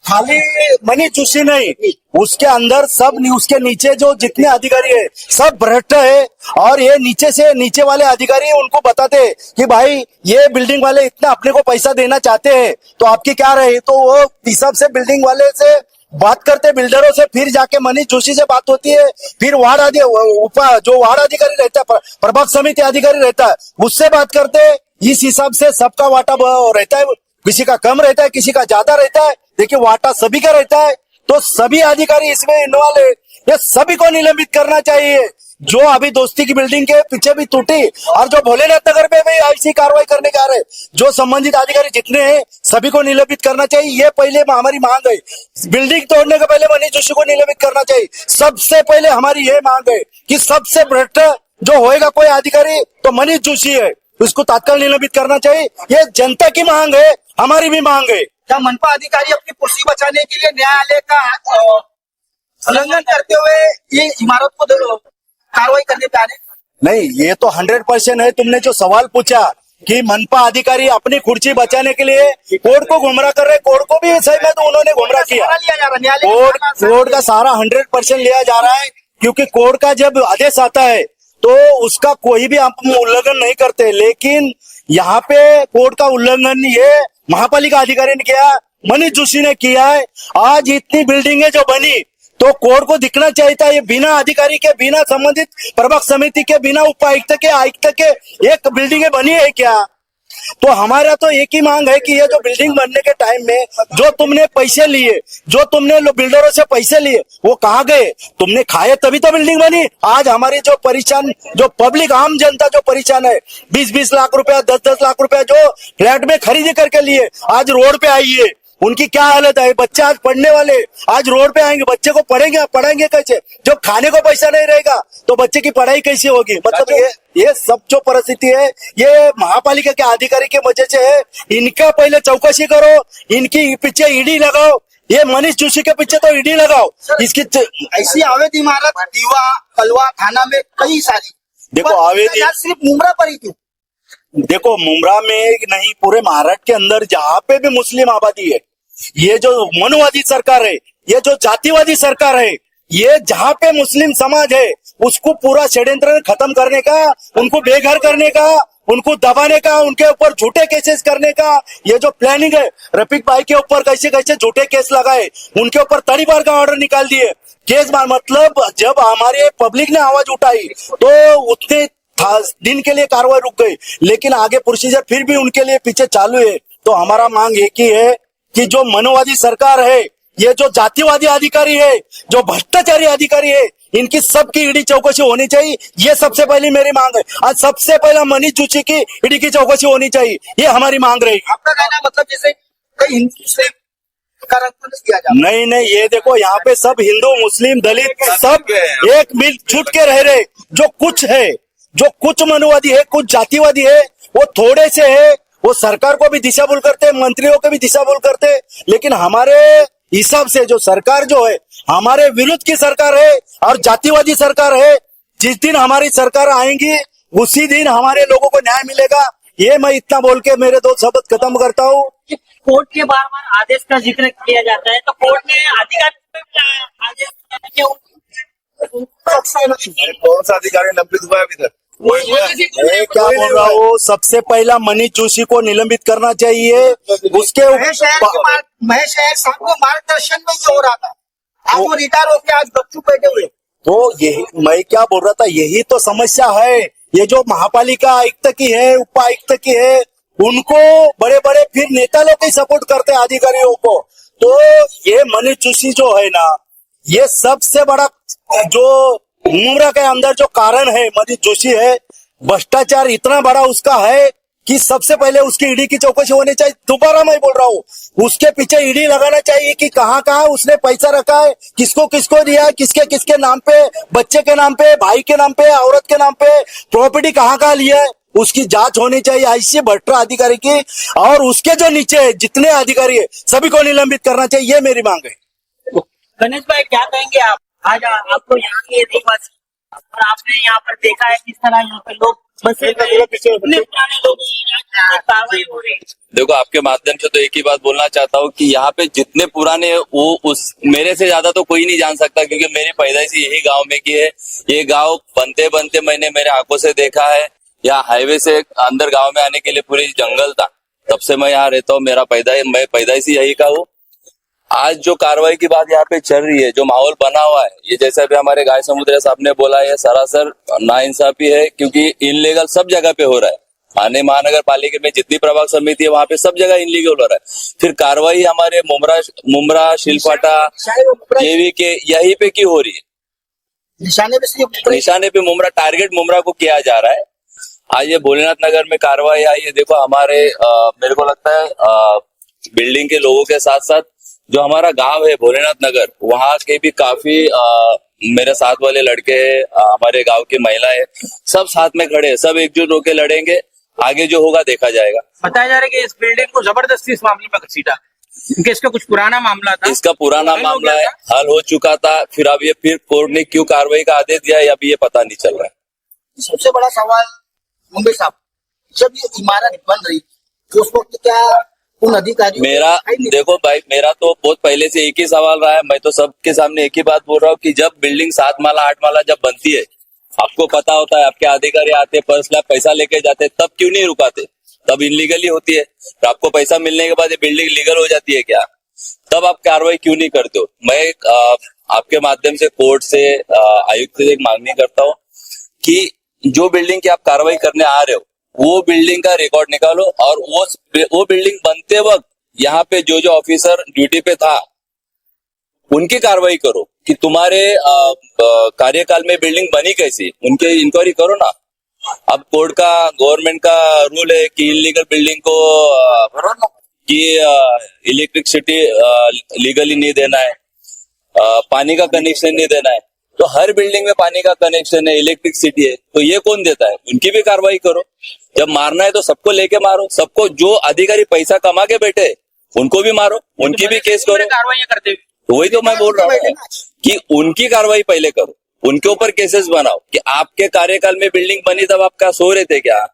खाली मनीष जोशी नहीं, उसके अंदर सब उसके नीचे जो जितने अधिकारी है सब भ्रष्ट है। और ये नीचे से नीचे वाले अधिकारी उनको बताते कि भाई ये बिल्डिंग वाले इतना अपने को पैसा देना चाहते हैं तो आपकी क्या रहे, तो वो हिसाब से बिल्डिंग वाले से बात करते बिल्डरों से, फिर जाके मनीष जोशी से बात होती है, फिर जो वार्ड अधिकारी रहता है, प्रभाग समिति अधिकारी रहता है, उससे बात करते। इस हिसाब से सबका वाटा रहता है, किसी का कम रहता है, किसी का ज्यादा रहता है। देखिए वाटा सभी का रहता है, तो सभी अधिकारी इसमें इन्वॉल्व है। ये सभी को निलंबित करना चाहिए। जो अभी दोस्ती की बिल्डिंग के पीछे भी टूटी और जो भोलेनाथ नगर में भी ऐसी कार्रवाई करने जा रहे, जो संबंधित अधिकारी जितने हैं सभी को निलंबित करना चाहिए। ये पहले हमारी मांग है। बिल्डिंग तोड़ने के पहले मनीष जोशी को निलंबित करना चाहिए। सबसे पहले हमारी ये मांग है कि सबसे भ्रष्ट जो होएगा कोई अधिकारी तो मनीष जोशी है, उसको तत्काल निलंबित करना चाहिए। ये जनता की मांग है, हमारी भी मांग है। क्या मनपा अधिकारी अपनी कुर्सी बचाने के लिए न्यायालय का उल्लंघन करते हुए ये इमारत को कार्रवाई करने पे आ रहे? नहीं, ये तो 100% है। तुमने जो सवाल पूछा कि मनपा अधिकारी अपनी कुर्सी बचाने के लिए कोर्ट को गुमराह कर रहे, कोर्ट को भी सही में तो उन्होंने गुमराह किया। कोर्ट का सारा 100% लिया जा रहा है, क्योंकि कोर्ट का जब आदेश आता है तो उसका कोई भी हम उल्लंघन नहीं करते। लेकिन यहाँ पे कोर्ट का उल्लंघन ये महापालिका अधिकारी ने किया, मनीष जोशी ने किया है। आज इतनी बिल्डिंगें जो बनी तो कोर्ट को दिखना चाहिए था, ये बिना अधिकारी के, बिना संबंधित प्रभाग समिति के, बिना उपायुक्त के, आयुक्त के एक बिल्डिंगें बनी है क्या? तो हमारा तो एक ही मांग है कि ये जो बिल्डिंग बनने के टाइम में जो तुमने पैसे लिए, जो तुमने बिल्डरों से पैसे लिए, वो कहाँ गए? तुमने खाए तभी तो बिल्डिंग बनी। आज हमारी जो परेशान, जो पब्लिक आम जनता जो परेशान है, 20-20 लाख रुपया, 10-10 लाख रुपया जो फ्लैट में खरीदी करके लिए आज रोड पे आई है, उनकी क्या हालत है? बच्चे आज पढ़ने वाले आज रोड पे आएंगे, बच्चे को पढ़ेंगे कैसे? जब खाने को पैसा नहीं रहेगा तो बच्चे की पढ़ाई कैसे होगी? मतलब ये सब जो परिस्थिति है ये महापालिका के अधिकारी के वजह से है। इनका पहले चौकसी करो, इनकी पीछे ईडी लगाओ, ये मनीष जोशी के पीछे तो ईडी लगाओ। इसकी ऐसी अवैध इमारत दीवा कलवा थाना में कई सारी, देखो अवैध सिर्फ मुमरा पर ही क्यों? देखो मुमरा में नहीं, पूरे महाराष्ट्र के अंदर जहाँ पे भी मुस्लिम आबादी है, ये जो मनुवादी सरकार है, ये जो जातिवादी सरकार है, ये जहाँ पे मुस्लिम समाज है उसको पूरा षड्यंत्र खत्म करने का, उनको बेघर करने का, उनको दबाने का, उनके ऊपर झूठे केसेस करने का ये जो प्लानिंग है। रफीक भाई के ऊपर कैसे कैसे झूठे केस लगाए, उनके ऊपर तड़ीपार का ऑर्डर निकाल दिए केस। मतलब जब हमारे पब्लिक ने आवाज उठाई तो उतने दिन के लिए कार्रवाई रुक गई, लेकिन आगे प्रोसीजर फिर भी उनके लिए पीछे चालू है। तो हमारा मांग एक ही है कि जो मनोवादी सरकार है, ये जो जातिवादी अधिकारी है, जो भ्रष्टाचारी अधिकारी है, इनकी सबकी ईडी चौकसी होनी चाहिए। ये सबसे पहली मेरी मांग है। आज सबसे पहला मनीष जोशी की ईडी की चौकसी होनी चाहिए, ये हमारी मांग रहेगी। आपका कहना मतलब जैसे कई हिंदू से किया जाए? नहीं, ये देखो यहाँ पे सब हिंदू मुस्लिम दलित सब एक मिल छूट के रह रहे। जो कुछ मनुवादी है, कुछ जातिवादी है, वो थोड़े से है, वो सरकार को भी दिशाभूल करते, मंत्रियों को भी दिशाभूल करते। लेकिन हमारे हिसाब से जो सरकार जो है हमारे विरुद्ध की सरकार है और जातिवादी सरकार है। जिस दिन हमारी सरकार आएंगी उसी दिन हमारे लोगों को न्याय मिलेगा। ये मैं इतना बोल के मेरे 2 शब्द खत्म करता हूँ। कोर्ट के बार बार आदेश का जिक्र किया जाता है, तो कोर्ट ने अधिकारी आदेश क्यों? कौन सा अधिकारी निलंबित हुआ है अभी तक? मैं क्या बोल रहा हूँ, सबसे पहला मनीष जोशी को निलंबित करना चाहिए। उसके महेश साहब को मार्गदर्शन में ही हो रहा था, आज वो रिटायर होकर आज गपचुप बैठे हुए। तो यही मैं क्या बोल रहा था, यही तो समस्या है। ये जो महापालिका आयुक्त की है, उपायुक्त की है, उनको बड़े बड़े फिर नेता लोग ही सपोर्ट करते हैं अधिकारियों को। तो ये मनीष जोशी जो है ना, ये सबसे बड़ा जो मुमरा के अंदर जो कारण है मनीष जोशी है। भ्रष्टाचार इतना बड़ा उसका है कि सबसे पहले उसकी ईडी की चौकसी होनी चाहिए। दोबारा मैं बोल रहा हूँ, उसके पीछे ईडी लगाना चाहिए कि कहाँ कहाँ उसने पैसा रखा है, किसको किसको दिया है, किसके किसके नाम पे, बच्चे के नाम पे, भाई के नाम पे, औरत के नाम पे, प्रॉपर्टी कहाँ कहाँ लिया है, उसकी जांच होनी चाहिए ऐसे भ्रष्ट अधिकारी की। और उसके जो नीचे जितने अधिकारी है सभी को निलंबित करना चाहिए, ये मेरी मांग है। गणेश भाई क्या कहेंगे आप? आज आपको यहाँ के रहवासी और आपने यहाँ पर देखा है किस तरह यहाँ पे लोग बस इतने पुराने लोग कार्रवाई हो रही है। देखो, आपके माध्यम से तो एक ही बात बोलना चाहता हूँ कि यहाँ पे जितने पुराने हैं, वो उस मेरे से ज्यादा तो कोई नहीं जान सकता, क्योंकि मेरी पैदाइश यही गांव में की है। ये गांव बनते बनते मैंने मेरे आंखों से देखा है। यहाँ हाईवे से अंदर गांव में आने के लिए पूरी जंगल था, तब से मैं यहाँ रहता हूँ। मैं पैदाइशी यही का हूँ। आज जो कार्रवाई की बात यहाँ पे चल रही है, जो माहौल बना हुआ है, ये जैसा भी हमारे गाय समुद्र साहब ने बोला, ये सरासर नाइंसाफी है, क्योंकि इनलीगल सब जगह पे हो रहा है। आने महानगर पालिका में जितनी प्रभाग समिति है, वहां पे सब जगह इनलीगल हो रहा है। फिर कार्रवाई हमारे मुमरा शिलपाटा जेवी के यही पे क्यों हो रही है? निशाने पे सिर्फ निशाने पे मुमरा, टारगेट मुमरा को किया जा रहा है। आज ये भोलेनाथ नगर में कार्रवाई आई है। देखो, हमारे मेरे को लगता है बिल्डिंग के लोगों के साथ साथ जो हमारा गांव है भोलेनाथ नगर, वहां के भी काफी मेरे साथ वाले लड़के हैं, हमारे गांव की महिलाएं, सब साथ में खड़े हैं। सब एकजुट होकर लड़ेंगे, आगे जो होगा देखा जाएगा। बताया जा रहा है कि इस बिल्डिंग को जबरदस्ती इस मामले में घसीटा, क्योंकि इसका कुछ पुराना मामला था। इसका पुराना हल हो मामला गया है, हल हो चुका था। फिर अब ये फिर कोर्ट ने क्यों कार्रवाई का आदेश दिया है, अभी ये पता नहीं चल रहा है। सबसे बड़ा सवाल मुंबई साहब, जब ये इमारत बन रही तो उस वक्त क्या उन अधिकारियों मेरा देखो भाई, मेरा तो बहुत पहले से एक ही सवाल रहा है। मैं तो सबके सामने एक ही बात बोल रहा हूँ कि जब बिल्डिंग 7 माला 8 माला जब बनती है, आपको पता होता है, आपके अधिकारी आते, पर्सनल पैसा लेके जाते, तब क्यों नहीं रुकाते? तब इनलीगली होती है। तो आपको पैसा मिलने के बाद ये बिल्डिंग लीगल हो जाती है क्या? तब आप कार्रवाई क्यों नहीं करते हो? मैं आपके माध्यम से कोर्ट से, आयुक्त से एक मांगनी करता हूँ कि जो बिल्डिंग की आप कार्रवाई करने आ रहे हो, वो बिल्डिंग का रिकॉर्ड निकालो, और वो बिल्डिंग बनते वक्त यहाँ पे जो जो ऑफिसर ड्यूटी पे था, उनकी कार्रवाई करो कि तुम्हारे कार्यकाल में बिल्डिंग बनी कैसी, उनके इंक्वायरी करो ना। अब कोर्ट का, गवर्नमेंट का रूल है कि इलीगल बिल्डिंग को कि इलेक्ट्रिसिटी लीगली नहीं देना है, पानी का कनेक्शन नहीं देना है। तो हर बिल्डिंग में पानी का कनेक्शन है, इलेक्ट्रिसिटी है, तो ये कौन देता है? उनकी भी कार्रवाई करो। जब मारना है तो सबको लेके मारो, सबको, जो अधिकारी पैसा कमा के बैठे उनको भी मारो, उनकी भी केस करो। कार्रवाई करते हुए तो वही तो मैं बोल रहा हूँ कि उनकी कार्रवाई पहले करो, उनके ऊपर केसेस बनाओ कि आपके कार्यकाल में बिल्डिंग बनी तब आप क्या सो रहे थे क्या?